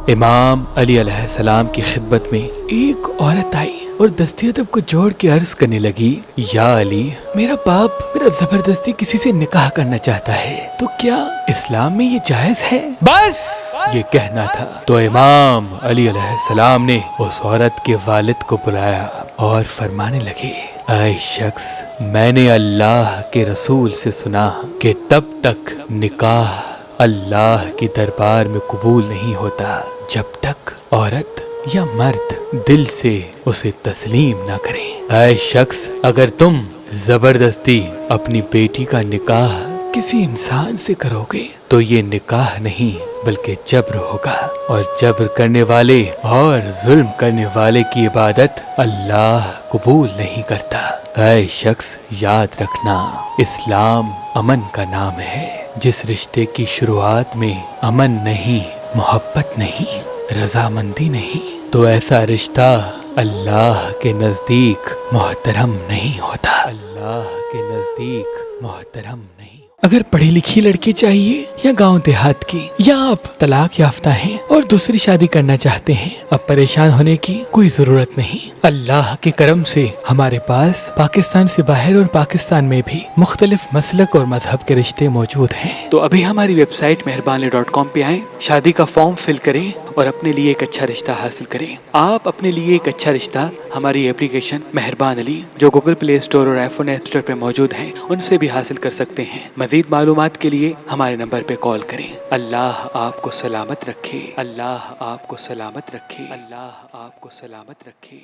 امام علی علیہ السلام کی خدمت میں ایک عورت آئی اور دستی ادب کو جوڑ کے عرض کرنے لگی، یا علی، میرا باپ میرا زبردستی کسی سے نکاح کرنا چاہتا ہے، تو کیا اسلام میں یہ جائز ہے؟ بس یہ کہنا تھا تو امام علی علیہ السلام نے اس عورت کے والد کو بلایا اور فرمانے لگے، اے شخص، میں نے اللہ کے رسول سے سنا کہ تب تک نکاح اللہ کے دربار میں قبول نہیں ہوتا جب تک عورت یا مرد دل سے اسے تسلیم نہ کریں۔ اے شخص، اگر تم زبردستی اپنی بیٹی کا نکاح کسی انسان سے کرو گے تو یہ نکاح نہیں بلکہ جبر ہوگا، اور جبر کرنے والے اور ظلم کرنے والے کی عبادت اللہ قبول نہیں کرتا۔ اے شخص، یاد رکھنا، اسلام امن کا نام ہے۔ جس رشتے کی شروعات میں امن نہیں، محبت نہیں، رضامندی نہیں، تو ایسا رشتہ اللہ کے نزدیک محترم نہیں ہوتا، اللہ کے نزدیک محترم نہیں۔ اگر پڑھی لکھی لڑکی چاہیے یا گاؤں دیہات کی، یا آپ طلاق یافتہ ہیں اور دوسری شادی کرنا چاہتے ہیں، اب پریشان ہونے کی کوئی ضرورت نہیں۔ اللہ کے کرم سے ہمارے پاس پاکستان سے باہر اور پاکستان میں بھی مختلف مسلک اور مذہب کے رشتے موجود ہیں۔ تو ابھی ہماری ویب سائٹ مہربان.com پہ آئیں، شادی کا فارم فل کریں اور اپنے لیے ایک اچھا رشتہ حاصل کریں۔ آپ اپنے لیے ایک اچھا رشتہ ہماری اپلیکیشن مہربان علی، جو گوگل پلے اسٹور اور آئی فون ایپ اسٹور پہ موجود ہے، ان سے بھی حاصل کر سکتے ہیں۔ مزید معلومات کے لیے ہمارے نمبر پہ کال کریں۔ اللہ آپ کو سلامت رکھے، اللہ آپ کو سلامت رکھے، اللہ آپ کو سلامت رکھے۔